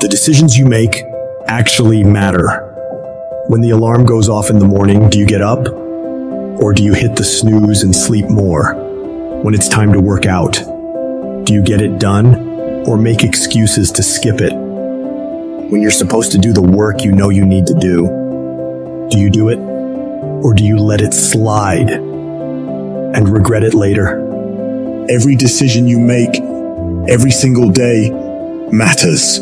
The decisions you make actually matter. When the alarm goes off in the morning, do you get up? Or do you hit the snooze and sleep more? When it's time to work out, do you get it done or make excuses to skip it? When you're supposed to do the work you know you need to do you do it? Or do you let it slide and regret it later? Every decision you make, every single day, matters.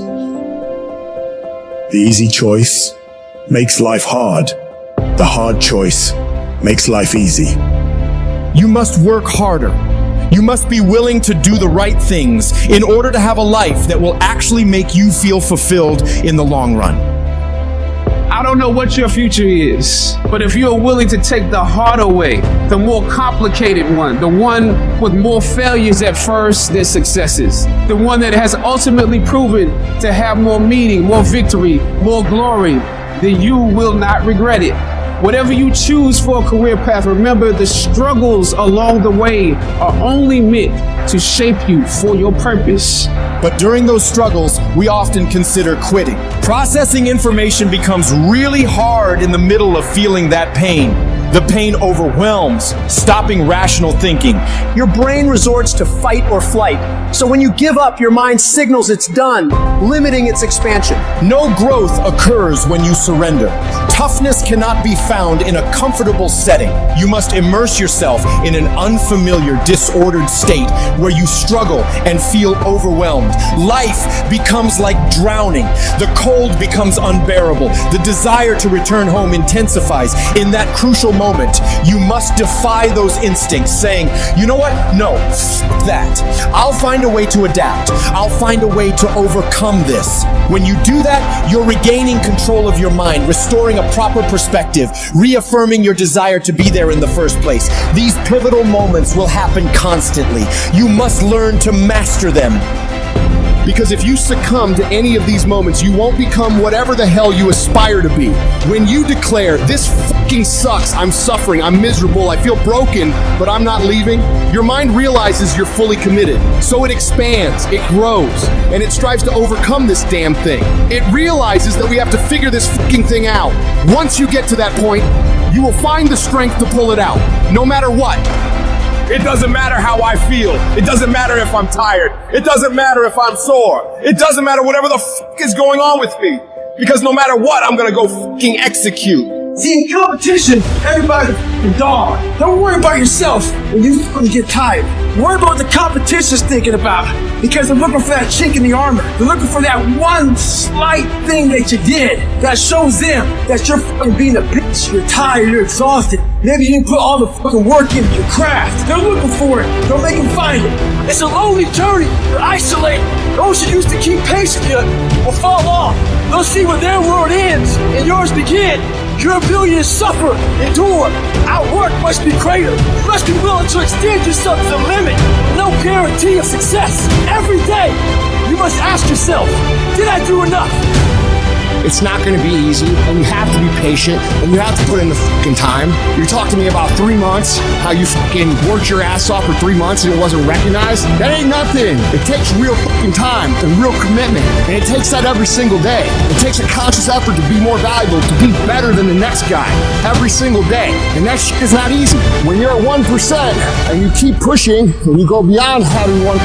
The easy choice makes life hard. The hard choice makes life easy. You must work harder. You must be willing to do the right things in order to have a life that will actually make you feel fulfilled in the long run. I don't know what your future is, but if you're willing to take the harder way, the more complicated one, the one with more failures at first than successes, the one that has ultimately proven to have more meaning, more victory, more glory, then you will not regret it. Whatever you choose for a career path, remember the struggles along the way are only meant to shape you for your purpose. But during those struggles, we often consider quitting. Processing information becomes really hard in the middle of feeling that pain. The pain overwhelms, stopping rational thinking. Your brain resorts to fight or flight. So when you give up, your mind signals it's done, limiting its expansion. No growth occurs when you surrender. Toughness cannot be found in a comfortable setting. You must immerse yourself in an unfamiliar, disordered state where you struggle and feel overwhelmed. Life becomes like drowning. The cold becomes unbearable. The desire to return home intensifies. In that crucial moment, you must defy those instincts, saying, you know what? No, that. I'll find a way to adapt. I'll find a way to overcome this. When you do that, you're regaining control of your mind, restoring a proper perspective, reaffirming your desire to be there in the first place. These pivotal moments will happen constantly. You must learn to master them. Because if you succumb to any of these moments, you won't become whatever the hell you aspire to be. When you declare, this fucking sucks, I'm suffering, I'm miserable, I feel broken, but I'm not leaving, your mind realizes you're fully committed. So it expands, it grows, and it strives to overcome this damn thing. It realizes that we have to figure this fucking thing out. Once you get to that point, you will find the strength to pull it out, no matter what. It doesn't matter how I feel. It doesn't matter if I'm tired. It doesn't matter if I'm sore. It doesn't matter whatever the fuck is going on with me. Because no matter what, I'm gonna go fucking execute. See, in competition, everybody's a dog. Don't worry about yourself when you get tired. Worry about what the competition's thinking about. Because they're looking for that chink in the armor. They're looking for that one slight thing that you did that shows them that you're fucking being a bitch. You're tired, you're exhausted. Maybe you didn't put all the fucking work into your craft. They're looking for it. Don't make them find it. It's a lonely journey. You're isolated. Those who used to keep pace with you will fall off. They'll see where their world ends and yours begin. Your ability to suffer, endure, outwork must be greater. You must be willing to extend yourself to the limit. No guarantee of success. Every day, you must ask yourself, did I do enough? It's not going to be easy, and you have to be patient, and you have to put in the fucking time. You talked to me about 3 months, how you fucking worked your ass off for 3 months and it wasn't recognized. That ain't nothing. It takes real fucking time and real commitment, and it takes that every single day. It takes a conscious effort to be more valuable, to be better than the next guy every single day, and that shit is not easy. When you're at 1% and you keep pushing and you go beyond having 1%,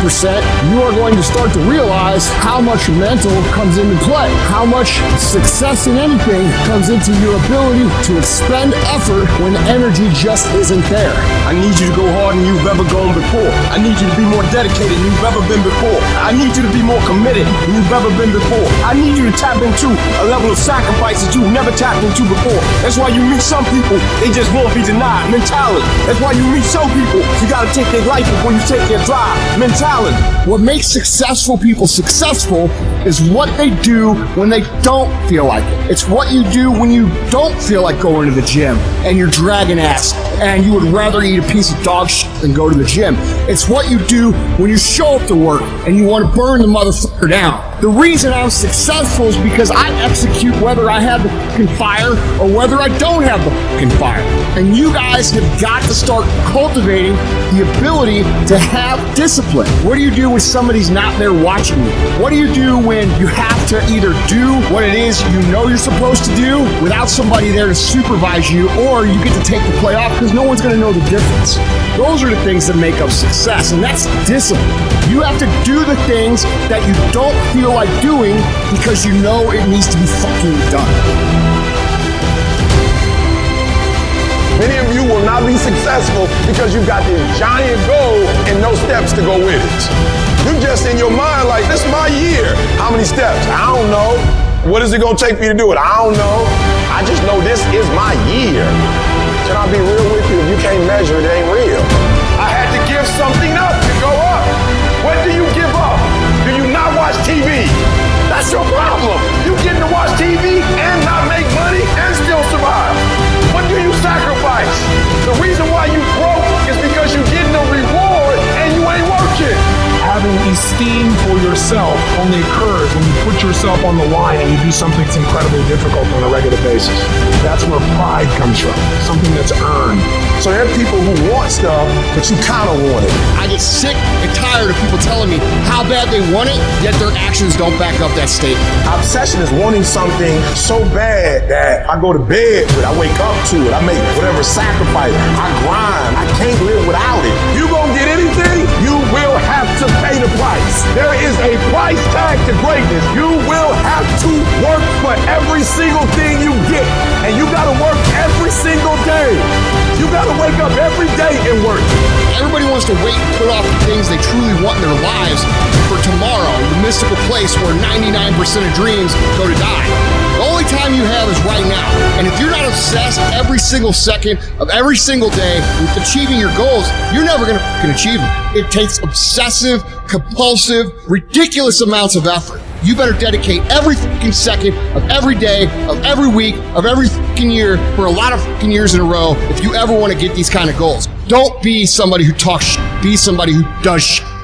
you are going to start to realize how much mental comes into play, how much success in anything comes into your ability to expend effort when energy just isn't there. I need you to go harder than you've ever gone before. I need you to be more dedicated than you've ever been before. I need you to be more committed than you've ever been before. I need you to tap into a level of sacrifice that you've never tapped into before. That's why you meet some people, they just won't be denied. Mentality. That's why you meet some people, you gotta take their life before you take their drive. Mentality. What makes successful people successful is what they do when they don't feel like it. It's what you do when you don't feel like going to the gym and you're dragging ass and you would rather eat a piece of dog shit and go to the gym. It's what you do when you show up to work and you want to burn the motherfucker down. The reason I'm successful is because I execute whether I have the fucking fire or whether I don't have the fucking fire. And you guys have got to start cultivating the ability to have discipline. What do you do when somebody's not there watching you? What do you do when you have to either do what it is you know you're supposed to do without somebody there to supervise you, or you get to take the play off because no one's going to know the difference? Those are the things that make up success, and that's discipline. You have to do the things that you don't feel like doing because you know it needs to be fucking done. Many of you will not be successful because you've got this giant goal and no steps to go with it. You just in your mind like, this is my year. How many steps? I don't know. What is it gonna take me to do it? I don't know. I just know this is my year. Can I be real with you? If you can't measure it, it ain't real. I had to give something up to go up. What do you give up? Do you not watch TV? That's your problem. You getting to watch TV and not make money and still survive. What do you sacrifice? The reason why you broke is because you're getting a reward and you ain't working. Having esteem for yourself only occurs when you put yourself on the line and you do something that's incredibly difficult on a regular basis. That's where pride comes from, something that's earned. So there are people who want stuff, but you kind of want it. I get sick and tired of people telling me how bad they want it, yet their actions don't back up that statement. Obsession is wanting something so bad that I go to bed with it, I wake up to it, I make whatever sacrifice, I grind, I can't live without it. You gonna get anything, you will have to pay the price. There is a price tag to greatness. You will have to work for every single thing you get. And you gotta work every single day. You gotta wake up every day and work. Everybody wants to wait and put off the things they truly want in their lives for tomorrow, the mystical place where 99% of dreams go to die. The only time you have is right now. And if you're not obsessed every single second of every single day with achieving your goals, you're never gonna fucking achieve them. It takes obsessive, compulsive, ridiculous amounts of effort. You better dedicate every fucking second of every day, of every week, of every fucking year for a lot of fucking years in a row if you ever want to get these kind of goals. Don't be somebody who talks shit. Be somebody who does shit.